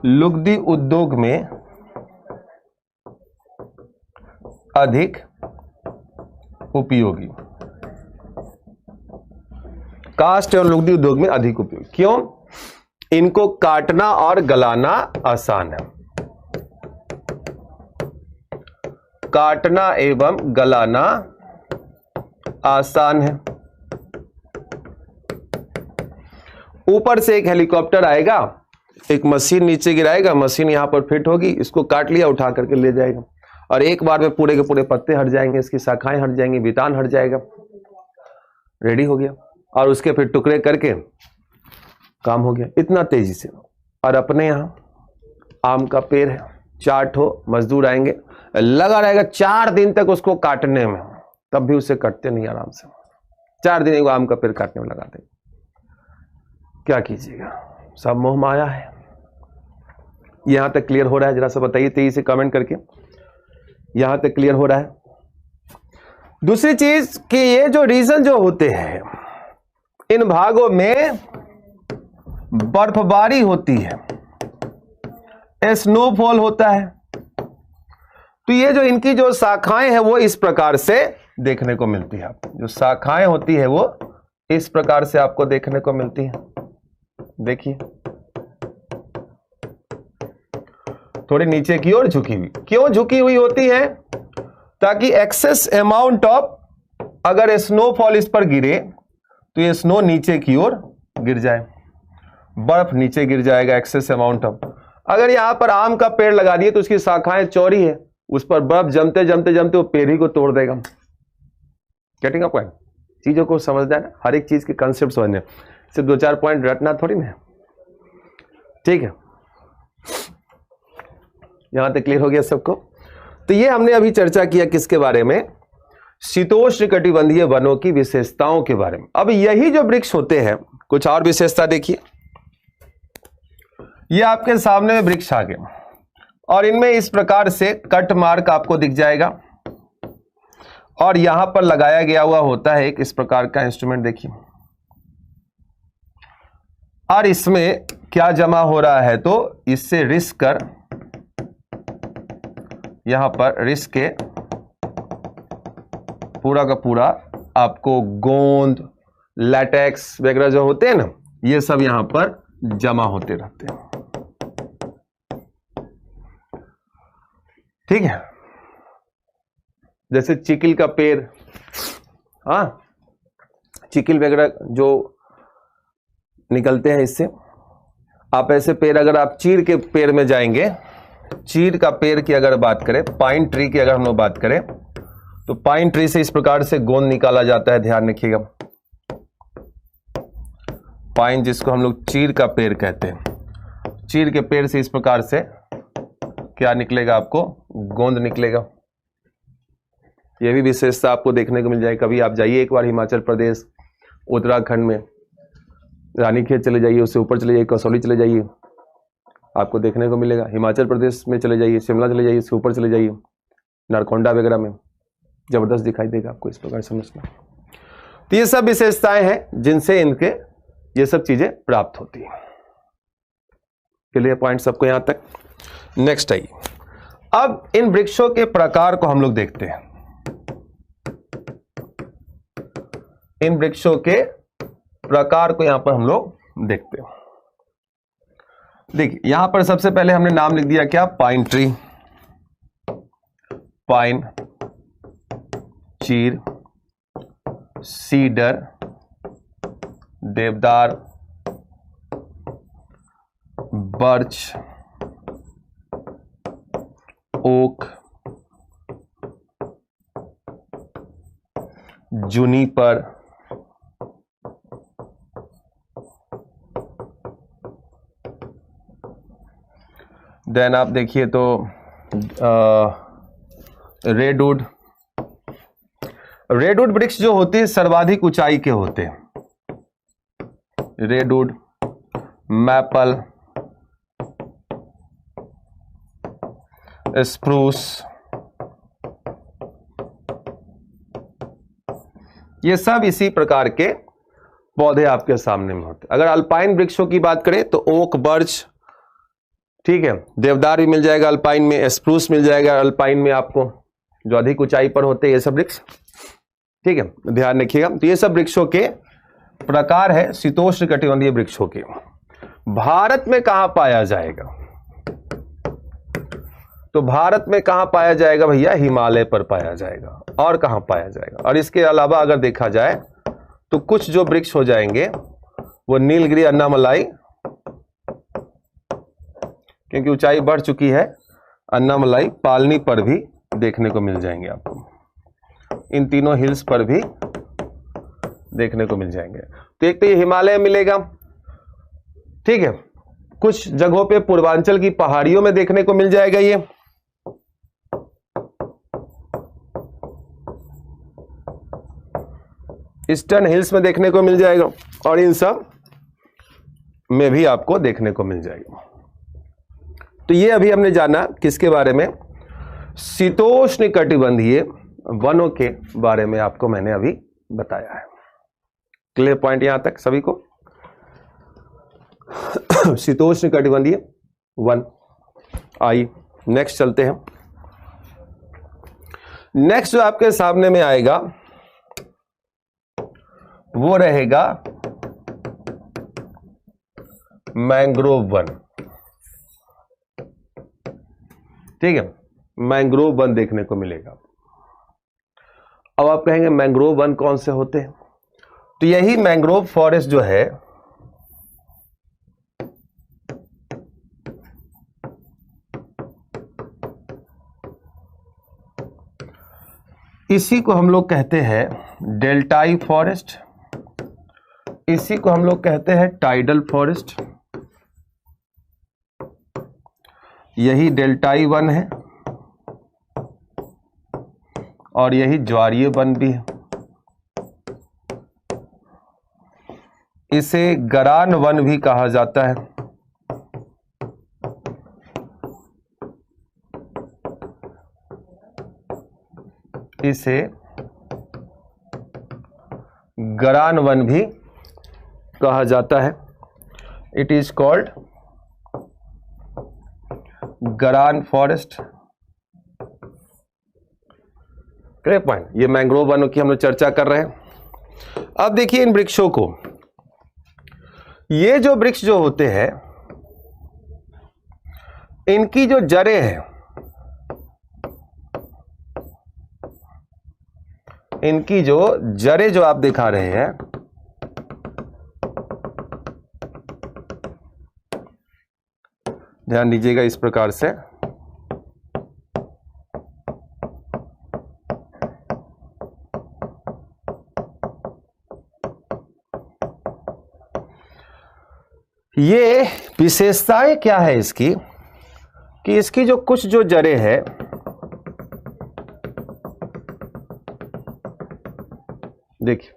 Speaker 1: लुगदी उद्योग में अधिक उपयोगी। कास्ट एवं लुगदी उद्योग में अधिक उपयोगी क्यों? इनको काटना और गलाना आसान है। काटना एवं गलाना आसान है। ऊपर से एक हेलीकॉप्टर आएगा, एक मशीन नीचे गिराएगा, मशीन यहां पर फिट होगी, इसको काट लिया, उठा करके ले जाएगा, और एक बार में पूरे के पूरे पत्ते हट जाएंगे, इसकी शाखाएं हट जाएंगी, बितान हट जाएगा, रेडी हो गया। और उसके फिर टुकड़े करके काम हो गया, इतना तेजी से। और अपने यहां आम का पेड़ है, चाट हो, मजदूर आएंगे, लगा रहेगा 4 दिन तक उसको काटने में, तब भी उसे कटते नहीं आराम से। 4 दिन एक आम का पेड़ काटने में लगाते। क्या कीजिएगा, सब मोह माया है। यहां तक क्लियर हो रहा है? जरा सा बताइए तेजी से कमेंट करके, यहां तक क्लियर हो रहा है? दूसरी चीज कि ये जो रीजन जो होते हैं, इन भागों में बर्फबारी होती है, स्नोफॉल होता है, तो ये जो इनकी जो शाखाएं हैं वो इस प्रकार से देखने को मिलती है। जो शाखाएं होती है वो इस प्रकार से आपको देखने को मिलती है। देखिए थोड़ी नीचे की ओर झुकी हुई। क्यों झुकी हुई होती है? ताकि एक्सेस अमाउंट ऑफ, अगर स्नोफॉल इस पर गिरे तो ये स्नो नीचे की ओर गिर जाए, बर्फ नीचे गिर जाएगा, एक्सेस अमाउंट ऑफ। अगर यहां पर आम का पेड़ लगा दिए तो उसकी शाखाएं चौड़ी है, उस पर बर्फ जमते जमते जमते वो पेड़ ही को तोड़ देगा। Getting a point? चीजों को समझना है, हर एक चीज के कंसेप्ट समझने, सिर्फ 2-4 पॉइंट रटना थोड़ी ना। ठीक है, यहां तक क्लियर हो गया सबको? तो ये हमने अभी चर्चा किया किसके बारे में? शीतोष्णकटिबंधीय वनों की विशेषताओं के बारे में। अब यही जो वृक्ष होते हैं, कुछ और विशेषता देखिए। ये आपके सामने वृक्ष आ गए और इनमें इस प्रकार से कट मार्क आपको दिख जाएगा, और यहां पर लगाया गया हुआ होता है एक इस प्रकार का इंस्ट्रूमेंट। देखिए, और इसमें क्या जमा हो रहा है? तो इससे रिस्क कर, यहां पर रिस्क के पूरा का पूरा आपको गोंद, लैटेक्स वगैरह जो होते हैं ना, ये सब यहां पर जमा होते रहते हैं। ठीक है, जैसे चिकिल का पेड़, हाँ, चिकिल वगैरह जो निकलते हैं इससे। आप ऐसे पेड़, अगर आप चीड़ के पेड़ में जाएंगे, चीड़ का पेड़ की अगर बात करें, पाइन ट्री की अगर हम लोग बात करें, तो पाइन ट्री से इस प्रकार से गोंद निकाला जाता है। ध्यान रखिएगा, पाइन जिसको हम लोग चीड़ का पेड़ कहते हैं, चीड़ के पेड़ से इस प्रकार से क्या निकलेगा? आपको गोंद निकलेगा। यह भी विशेषता आपको देखने को मिल जाए। कभी आप जाइए एक बार हिमाचल प्रदेश, उत्तराखंड में रानीखेत चले जाइए, उससे ऊपर चले जाइए, कसौली चले जाइए, आपको देखने को मिलेगा। हिमाचल प्रदेश में चले जाइए, शिमला चले जाइए, उससे ऊपर चले जाइए, नारकोंडा वगैरह में, जबरदस्त दिखाई देगा आपको। इस प्रकार समझना। तो ये सब विशेषताएं हैं जिनसे इनके ये सब चीजें प्राप्त होती हैं। क्लियर पॉइंट सबको यहां तक? नेक्स्ट आइए, अब इन वृक्षों के प्रकार को हम लोग देखते हैं। इन वृक्षों के प्रकार को यहां पर हम लोग देखते हैं। देखिए यहां पर सबसे पहले हमने नाम लिख दिया क्या? पाइन ट्री, पाइन, चीर, सीडर, देवदार, बर्च, ओक, जूनिपर, देन आप देखिए तो रेडवुड। रेडवुड वृक्ष जो होते हैं सर्वाधिक ऊंचाई के होते हैं। रेडवुड, मैपल, स्प्रूस, ये सब इसी प्रकार के पौधे आपके सामने में होते हैं। अगर अल्पाइन वृक्षों की बात करें तो ओक, बर्च, ठीक है, देवदार भी मिल जाएगा अल्पाइन में, स्प्रूस मिल जाएगा अल्पाइन में आपको, जो अधिक ऊंचाई पर होते हैं ये सब वृक्ष। ठीक है, ध्यान रखिएगा। तो ये सब वृक्षों के प्रकार है शीतोष्ण कटिबंधीय वृक्षों के। भारत में कहां पाया जाएगा? तो भारत में कहां पाया जाएगा भैया? हिमालय पर पाया जाएगा। और कहां पाया जाएगा? और इसके अलावा अगर देखा जाए तो कुछ जो वृक्ष हो जाएंगे वो नीलगिरी, अन्नामलाई, क्योंकि ऊंचाई बढ़ चुकी है, अन्नामलाई, पालनी पर भी देखने को मिल जाएंगे आपको। इन तीनों हिल्स पर भी देखने को मिल जाएंगे। तो एक तो ये हिमालय मिलेगा, ठीक है, कुछ जगहों पे पूर्वांचल की पहाड़ियों में देखने को मिल जाएगा ये, ईस्टर्न हिल्स में देखने को मिल जाएगा, और इन सब में भी आपको देखने को मिल जाएगा। तो ये अभी हमने जाना किसके बारे में? शीतोष्ण कटिबंधीय वनों के बारे में आपको मैंने अभी बताया है। क्लियर पॉइंट यहां तक सभी को? शीतोष्ण कटिबंधीय वन। आइए नेक्स्ट चलते हैं। नेक्स्ट जो आपके सामने में आएगा वो रहेगा मैंग्रोव वन। ठीक है, मैंग्रोव वन देखने को मिलेगा। अब आप कहेंगे मैंग्रोव वन कौन से होते हैं? तो यही मैंग्रोव फॉरेस्ट जो है इसी को हम लोग कहते हैं डेल्टाई फॉरेस्ट, इसी को हम लोग कहते हैं टाइडल फॉरेस्ट। यही डेल्टाई वन है और यही ज्वारीय वन भी है। इसे गरान वन भी कहा जाता है। इसे गरान वन भी कहा जाता है। It is called garan forest. Clear point? ये मैंग्रोव वनों की हम लोग चर्चा कर रहे हैं। अब देखिए इन वृक्षों को, ये जो वृक्ष जो होते हैं इनकी जो जड़ें हैं, इनकी जो जड़ें जो आप दिखा रहे हैं, ध्यान दीजिएगा इस प्रकार से, ये विशेषताएं क्या है इसकी कि इसकी जो कुछ जो जड़ें हैं देखिए,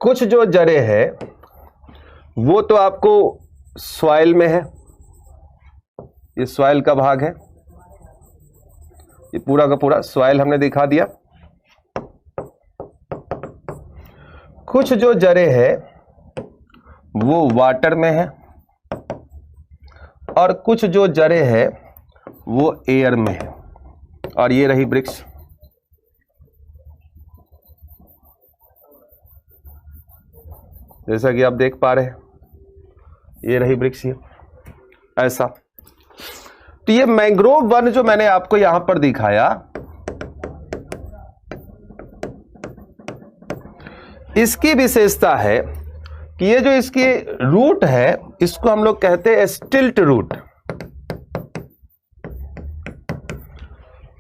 Speaker 1: कुछ जो जड़ें हैं वो तो आपको सॉइल में है, ये सॉइल का भाग है, ये पूरा का पूरा सॉइल हमने दिखा दिया। कुछ जो जड़ें है वो वाटर में है और कुछ जो जड़ें है वो एयर में है। और ये रही वृक्ष। जैसा कि आप देख पा रहे हैं, ये रही वृक्ष। ये ऐसा। तो ये मैंग्रोव वन जो मैंने आपको यहां पर दिखाया, इसकी विशेषता है कि ये जो इसकी रूट है इसको हम लोग कहते हैं स्टिल्ट रूट,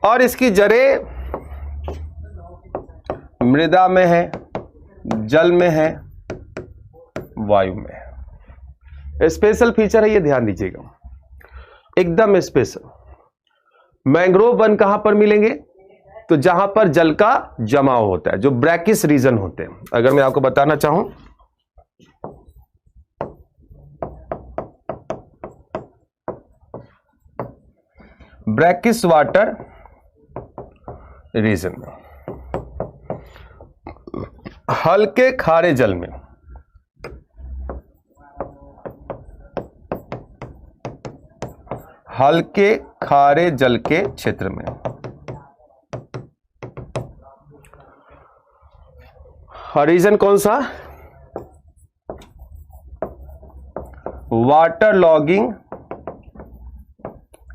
Speaker 1: और इसकी जड़ें मृदा में है, जल में है, वायु में है। स्पेशल फीचर है, ये ध्यान दीजिएगा, एकदम स्पेशल। मैंग्रोव वन कहां पर मिलेंगे? तो जहां पर जल का जमाव होता है, जो ब्रैकिस रीजन होते हैं। अगर मैं आपको बताना चाहूं, ब्रैकिस वाटर रीजन में, हल्के खारे जल में, हल्के खारे जल के क्षेत्र में, रीजन कौन सा? वाटर लॉगिंग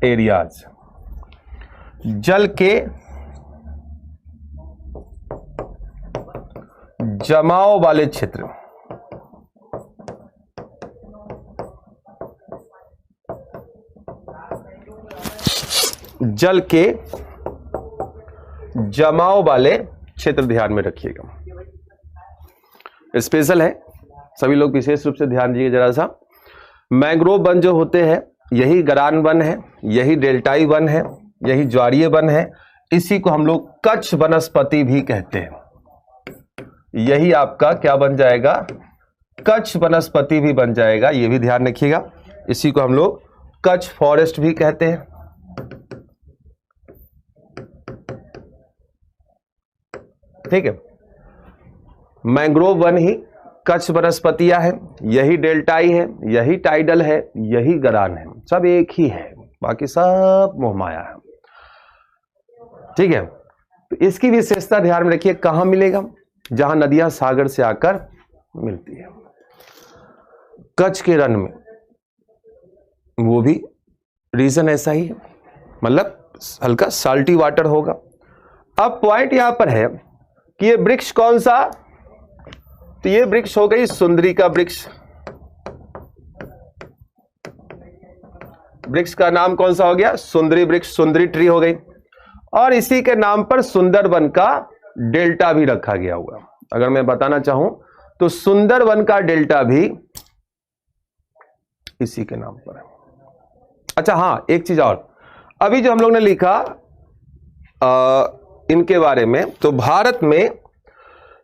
Speaker 1: एरियाज, जल के जमाव वाले क्षेत्र, जल के जमाव वाले क्षेत्र ध्यान में रखिएगा। स्पेशल है, सभी लोग विशेष रूप से ध्यान दीजिए जरा सा। मैंग्रोव वन जो होते हैं यही गरान वन है, यही डेल्टाई वन है, यही ज्वारीय वन है। इसी को हम लोग कच्छ वनस्पति भी कहते हैं। यही आपका क्या बन जाएगा? कच्छ वनस्पति भी बन जाएगा, ये भी ध्यान रखिएगा। इसी को हम लोग कच्छ फॉरेस्ट भी कहते हैं। ठीक है, मैंग्रोव वन ही कच्छ वनस्पतियां हैं, यही डेल्टाई है, यही टाइडल है, यही गरान है, सब एक ही है, बाकी सब मोहमाया है। ठीक है, तो इसकी विशेषता ध्यान में रखिए। कहां मिलेगा? जहां नदियां सागर से आकर मिलती है। कच्छ के रन में वो भी रीजन ऐसा ही है, मतलब हल्का साल्टी वाटर होगा। अब पॉइंट यहां पर है कि ये वृक्ष कौन सा? तो ये वृक्ष हो गई सुंदरी का वृक्ष। वृक्ष का नाम कौन सा हो गया? सुंदरी वृक्ष, सुंदरी ट्री हो गई। और इसी के नाम पर सुंदरवन का डेल्टा भी रखा गया हुआ। अगर मैं बताना चाहूं तो सुंदरवन का डेल्टा भी इसी के नाम पर है। अच्छा हां, एक चीज और, अभी जो हम लोग ने लिखा इनके बारे में, तो भारत में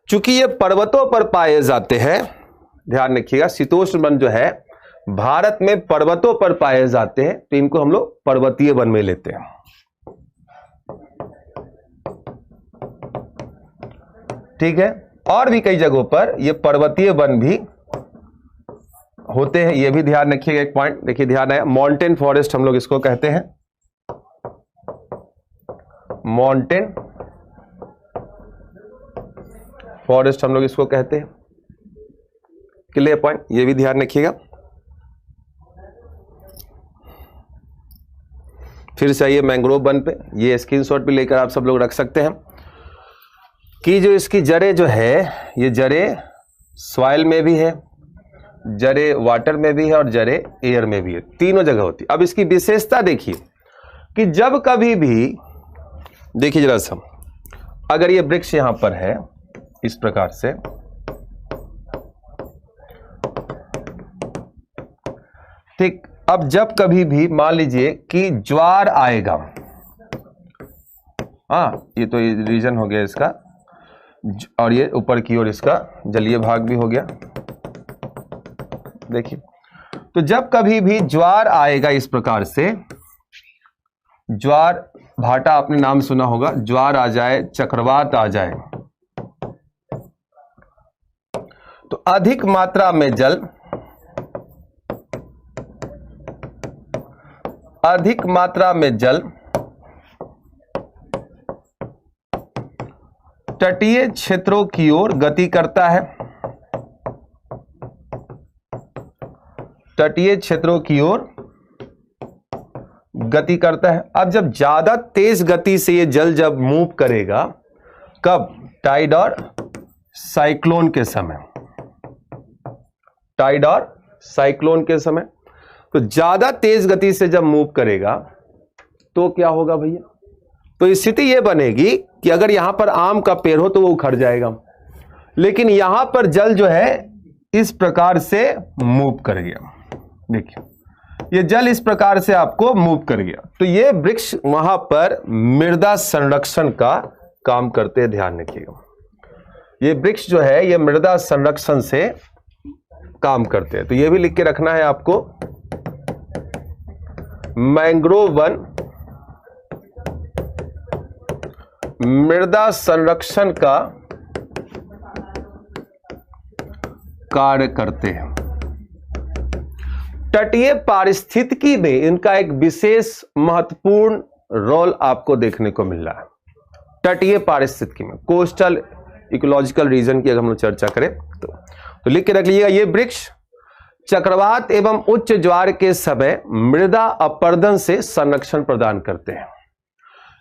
Speaker 1: चूंकि ये पर्वतों पर पाए जाते हैं, ध्यान रखिएगा, शीतोष्ण वन जो है भारत में पर्वतों पर पाए जाते हैं, तो इनको हम लोग पर्वतीय वन में लेते हैं। ठीक है, और भी कई जगहों पर ये पर्वतीय वन भी होते हैं, ये भी ध्यान रखिएगा। एक पॉइंट देखिए, ध्यान है, माउंटेन फॉरेस्ट हम लोग इसको कहते हैं, माउंटेन फॉरेस्ट हम लोग इसको कहते हैं। क्लियर पॉइंट, ये भी ध्यान रखिएगा। फिर से आइए मैंग्रोव वन पे, ये स्क्रीनशॉट भी लेकर आप सब लोग रख सकते हैं कि जो इसकी जड़ें जो है, ये जड़ें सॉइल में भी है, जड़ें वाटर में भी है और जड़ें एयर में भी है, तीनों जगह होती है। अब इसकी विशेषता देखिए कि जब कभी भी, देखिए जरा सा, अगर ये वृक्ष यहां पर है इस प्रकार से, ठीक, अब जब कभी भी मान लीजिए कि ज्वार आएगा, हाँ ये तो ये रीजन हो गया इसका, और ये ऊपर की ओर इसका जलीय भाग भी हो गया। देखिए, तो जब कभी भी ज्वार आएगा इस प्रकार से, ज्वार भाटा आपने नाम सुना होगा, ज्वार आ जाए, चक्रवात आ जाए, तो अधिक मात्रा में जल, अधिक मात्रा में जल तटीय क्षेत्रों की ओर गति करता है, तटीय क्षेत्रों की ओर गति करता है। अब जब ज्यादा तेज गति से ये जल जब मूव करेगा, कब? टाइड और साइक्लोन के समय, टाइड और साइक्लोन के समय। तो ज्यादा तेज गति से जब मूव करेगा तो क्या होगा भैया? तो स्थिति यह बनेगी कि अगर यहां पर आम का पेड़ हो तो वो उखड़ जाएगा, लेकिन यहां पर जल जो है इस प्रकार से मूव करेगा। देखिए ये जल इस प्रकार से आपको मूव कर गया, तो ये वृक्ष वहां पर मृदा संरक्षण का काम करते हैं। ध्यान रखिएगा, ये वृक्ष जो है ये मृदा संरक्षण से काम करते हैं। तो ये भी लिख के रखना है आपको, मैंग्रोव वन मृदा संरक्षण का कार्य करते हैं। तटीय पारिस्थितिकी में इनका एक विशेष महत्वपूर्ण रोल आपको देखने को मिल रहा है। तटीय पारिस्थितिकी में, कोस्टल इकोलॉजिकल रीजन की अगर हम चर्चा करें तो लिख के रख लीजिएगा, ये वृक्ष चक्रवात एवं उच्च ज्वार के समय मृदा अपरदन से संरक्षण प्रदान करते हैं।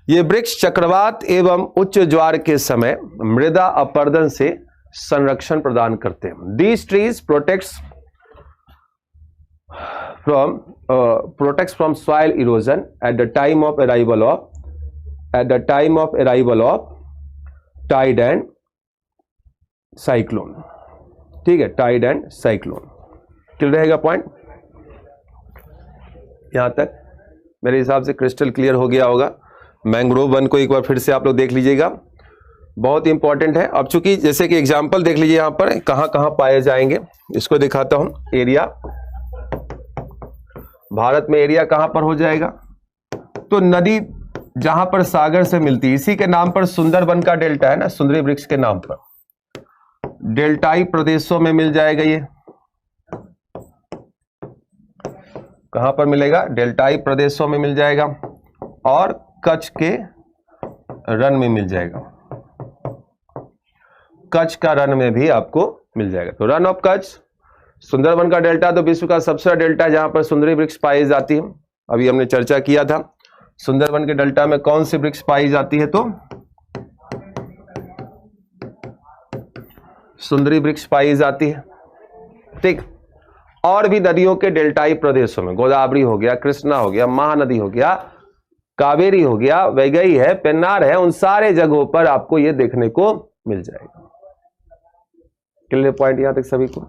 Speaker 1: ये वृक्ष चक्रवात एवं उच्च ज्वार के समय मृदा अपरदन से संरक्षण प्रदान करते हैं। These trees protects from soil erosion at the time of arrival of tide and cyclone। ठीक है, टाइड एंड साइक्लोन। क्लियर रहेगा पॉइंट? यहां तक मेरे हिसाब से क्रिस्टल क्लियर हो गया होगा। मैंग्रोव वन को एक बार फिर से आप लोग देख लीजिएगा, बहुत इंपॉर्टेंट है। अब चूंकि जैसे कि एग्जांपल देख लीजिए, यहां पर कहां कहां पाए जाएंगे, इसको दिखाता हूं। एरिया, भारत में एरिया कहां पर हो जाएगा? तो नदी जहां पर सागर से मिलती है, इसी के नाम पर सुंदरबन का डेल्टा है ना, सुंदरी वृक्ष के नाम पर। डेल्टाई प्रदेशों में मिल जाएगा। ये कहां पर मिलेगा? डेल्टाई प्रदेशों में मिल जाएगा, और कच्छ के रन में मिल जाएगा। कच्छ का रन में भी आपको मिल जाएगा। तो रन ऑफ कच्छ, सुंदरबन का डेल्टा तो विश्व का सबसे बड़ा डेल्टा है जहां पर सुंदरी वृक्ष पाई जाती है। अभी हमने चर्चा किया था सुंदरबन के डेल्टा में कौन सी वृक्ष पाई जाती है, तो सुंदरी वृक्ष पाई जाती है। ठीक, और भी नदियों के डेल्टाई प्रदेशों में, गोदावरी हो गया, कृष्णा हो गया, महानदी हो गया, कावेरी हो गया, वैगई है, पेन्नार है, उन सारे जगहों पर आपको यह देखने को मिल जाएगा। क्लियर पॉइंट यहां तक सभी को?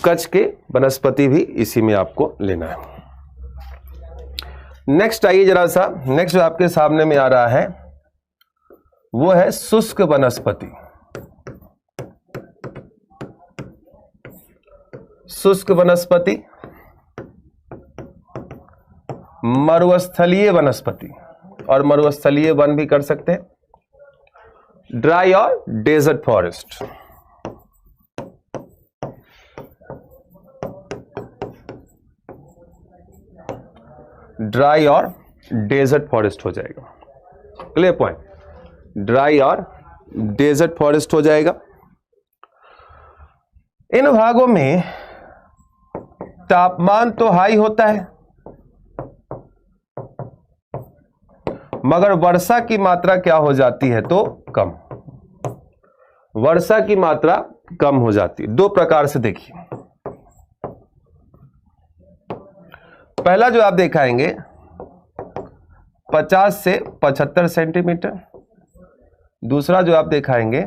Speaker 1: कच्छ के वनस्पति भी इसी में आपको लेना है। नेक्स्ट आइए जरा सा, नेक्स्ट जो आपके सामने में आ रहा है वो है शुष्क वनस्पति। शुष्क वनस्पति, मरुस्थलीय वनस्पति, और मरुस्थलीय वन भी कर सकते हैं। ड्राई और डेजर्ट फॉरेस्ट, ड्राई और डेजर्ट फॉरेस्ट हो जाएगा। Clear point? ड्राई और डेजर्ट फॉरेस्ट हो जाएगा। इन भागों में तापमान तो हाई होता है, मगर वर्षा की मात्रा क्या हो जाती है, तो कम। वर्षा की मात्रा कम हो जाती है। दो प्रकार से देखिए, पहला जो आप दिखाएंगे 50 से 75 सेंटीमीटर, दूसरा जो आप दिखाएंगे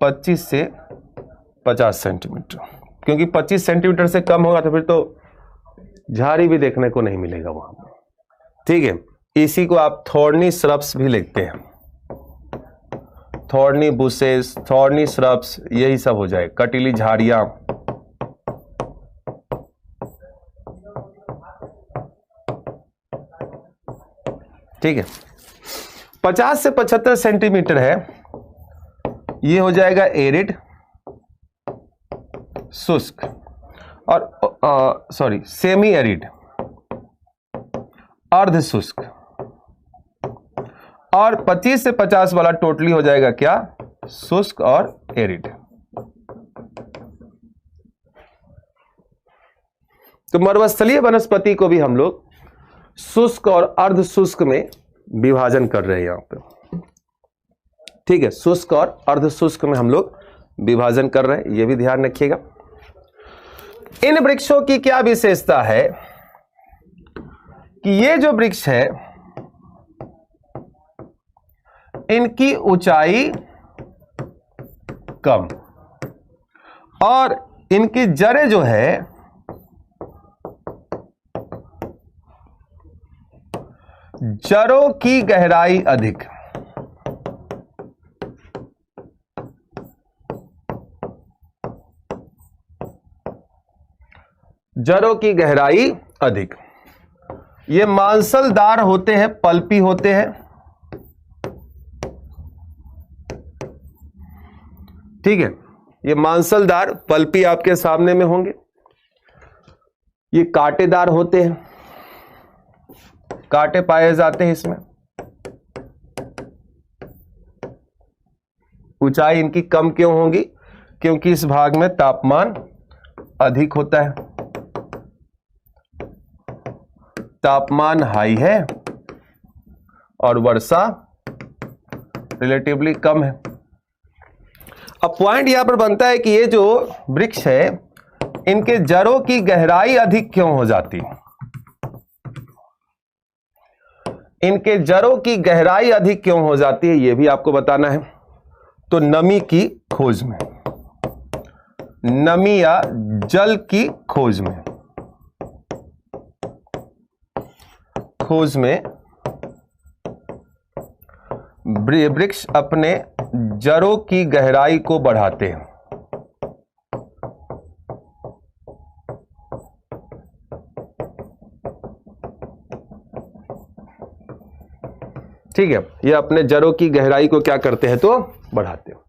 Speaker 1: 25 से 50 सेंटीमीटर। क्योंकि 25 सेंटीमीटर से कम होगा तो फिर तो झाड़ी भी देखने को नहीं मिलेगा वहां पर। ठीक है, इसी को आप थॉर्नी श्रब्स भी लिखते हैं। थॉर्नी बुशेस, थॉर्नी श्रब्स, यही सब हो जाए, कटीली झाड़ियां। ठीक है, 50 से 75 सेंटीमीटर है, ये हो जाएगा एरिड, शुष्क और सेमी एरिड, अर्ध शुष्क, और 25 से 50 वाला टोटली हो जाएगा क्या, शुष्क और एरिड। तो मरुस्थलीय वनस्पति को भी हम लोग शुष्क और अर्ध शुष्क में विभाजन कर रहे हैं यहां पे, ठीक है, शुष्क और अर्ध शुष्क में हम लोग विभाजन कर रहे हैं, यह भी ध्यान रखिएगा। इन वृक्षों की क्या विशेषता है कि ये जो वृक्ष है इनकी ऊंचाई कम और इनकी जड़ें जो है जड़ों की गहराई अधिक, जड़ों की गहराई अधिक। ये मांसलदार होते हैं, पल्पी होते हैं, ठीक है, ये मांसलदार पल्पी आपके सामने में होंगे। ये कांटेदार होते हैं, कांटे पाए जाते हैं इसमें। ऊंचाई इनकी कम क्यों होगी, क्योंकि इस भाग में तापमान अधिक होता है, तापमान हाई है और वर्षा रिलेटिवली कम है। अब पॉइंट यहां पर बनता है कि ये जो वृक्ष है इनके जड़ों की गहराई अधिक क्यों हो जाती, इनके जड़ों की गहराई अधिक क्यों हो जाती है यह भी आपको बताना है। तो नमी की खोज में, नमी या जल की खोज में वृक्ष अपने जड़ों की गहराई को बढ़ाते हैं। ठीक है, ये अपने जड़ों की गहराई को क्या करते हैं, तो बढ़ाते हैं।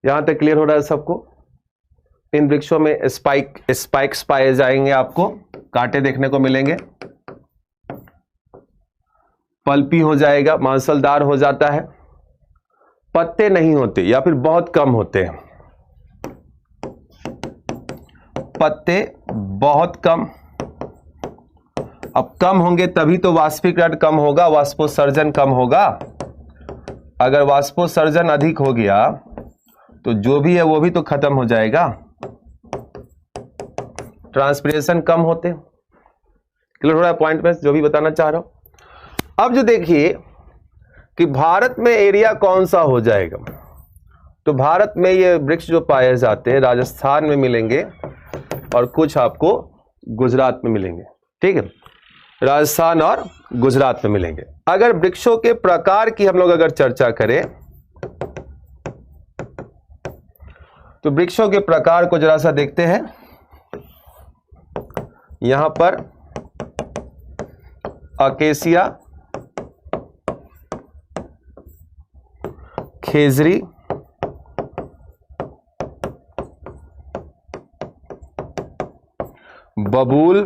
Speaker 1: यहां तक क्लियर हो रहा है सबको। इन वृक्षों में स्पाइक्स पाए जाएंगे, आपको कांटे देखने को मिलेंगे, पल्पी हो जाएगा, मांसलदार हो जाता है, पत्ते नहीं होते या फिर बहुत कम होते हैं, पत्ते बहुत कम। अब कम होंगे तभी तो वाष्पीकरण कम होगा, वाष्पोत्सर्जन कम होगा। अगर वाष्पोत्सर्जन अधिक हो गया तो जो भी है वो भी तो खत्म हो जाएगा, ट्रांसपिरेशन कम होते। क्लियर हो रहा है पॉइंट में जो भी बताना चाह रहा हूं। अब जो देखिए कि भारत में एरिया कौन सा हो जाएगा, तो भारत में ये वृक्ष जो पाए जाते हैं राजस्थान में मिलेंगे और कुछ आपको गुजरात में मिलेंगे, ठीक है, राजस्थान और गुजरात में मिलेंगे। अगर वृक्षों के प्रकार की हम लोग अगर चर्चा करें तो वृक्षों के प्रकार को जरा सा देखते हैं। यहां पर अकेसिया, खेजरी, बबूल,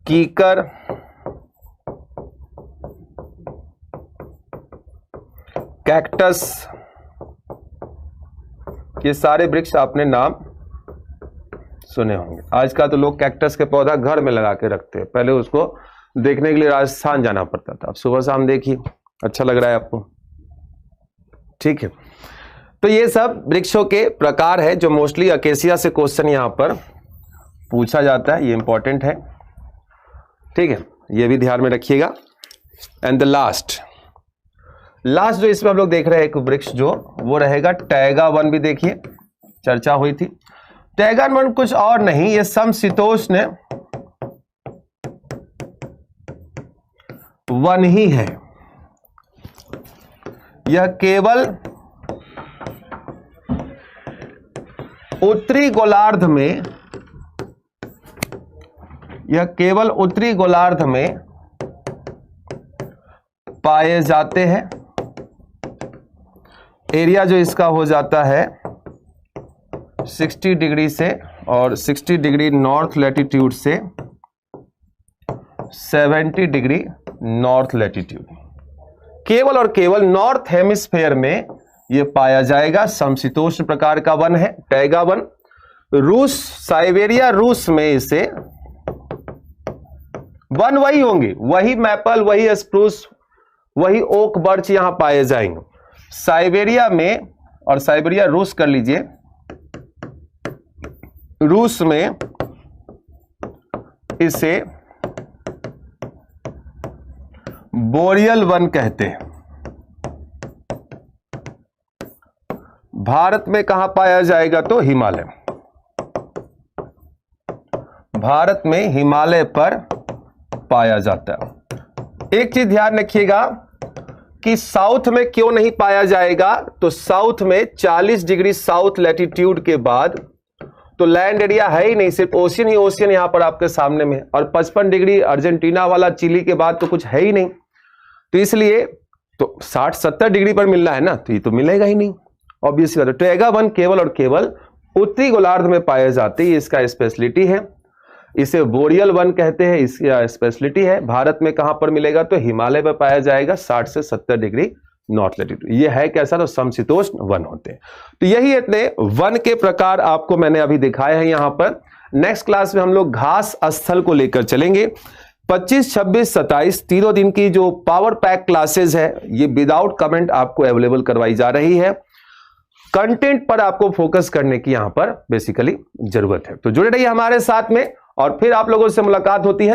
Speaker 1: कीकर, कैक्टस, ये सारे वृक्ष आपने नाम सुने होंगे। आज का तो लोग कैक्टस के पौधा घर में लगा के रखते हैं, पहले उसको देखने के लिए राजस्थान जाना पड़ता था। अब सुबह शाम देखिए, अच्छा लग रहा है आपको, ठीक है। तो ये सब वृक्षों के प्रकार है जो मोस्टली अकेसिया से क्वेश्चन यहां पर पूछा जाता है, ये इंपॉर्टेंट है, ठीक है, ये भी ध्यान में रखिएगा। एंड द लास्ट जो इसमें हम लोग देख रहे हैं एक वृक्ष जो वो रहेगा टैगा वन। भी देखिए चर्चा हुई थी, टैगा वन कुछ और नहीं, ये समशीतोष्ण वन ही है। यह केवल उत्तरी गोलार्ध में, यह केवल उत्तरी गोलार्ध में पाए जाते हैं एरिया जो इसका हो जाता है 60 डिग्री से और 60 डिग्री नॉर्थ लैटिट्यूड से 70 डिग्री नॉर्थ लैटिट्यूड, केवल और केवल नॉर्थ हेमिस्फेयर में यह पाया जाएगा। समशीतोष्ण प्रकार का वन है टैगा वन। रूस, साइबेरिया रूस में इसे वन वही होंगे, वही मैपल, वही स्प्रूस, वही ओक बर्च यहां पाए जाएंगे साइबेरिया में। और साइबेरिया रूस कर लीजिए, रूस में इसे बोरियल वन कहते हैं। भारत में कहां पाया जाएगा तो हिमालय, भारत में हिमालय पर पाया जाता है। एक चीज ध्यान रखिएगा कि साउथ में क्यों नहीं पाया जाएगा, तो साउथ में 40 डिग्री साउथ लैटिट्यूड के बाद तो लैंड एरिया है ही नहीं, सिर्फ ओशियन ही ओशियन यहां पर आपके सामने में। और 55 डिग्री अर्जेंटीना वाला चिली के बाद तो कुछ है ही नहीं, तो इसलिए तो 60-70 डिग्री पर मिलना है ना, तो ये तो मिलेगा ही नहीं ऑब्वियस बात है। टैगा वन केवल और केवल उत्तरी गोलार्ध में पाए जाते हैं, इसका स्पेशलिटी है। इसे बोरियल वन कहते हैं, इसका स्पेशलिटी है। भारत में कहां पर मिलेगा तो हिमालय पर पाया जाएगा 60 से 70 डिग्री नॉर्थ लैटिट्यूड। ये है कैसा, तो समशीतोष्ण वन होते हैं। तो यही इतने वन के प्रकार आपको मैंने अभी दिखाए हैं यहां पर। नेक्स्ट क्लास में हम लोग घास स्थल को लेकर चलेंगे। 25, 26, 27 तीनों दिन की जो पावर पैक क्लासेस है ये विदाउट कमेंट आपको अवेलेबल करवाई जा रही है। कंटेंट पर आपको फोकस करने की यहां पर बेसिकली जरूरत है। तो जुड़े रहिए हमारे साथ में और फिर आप लोगों से मुलाकात होती है।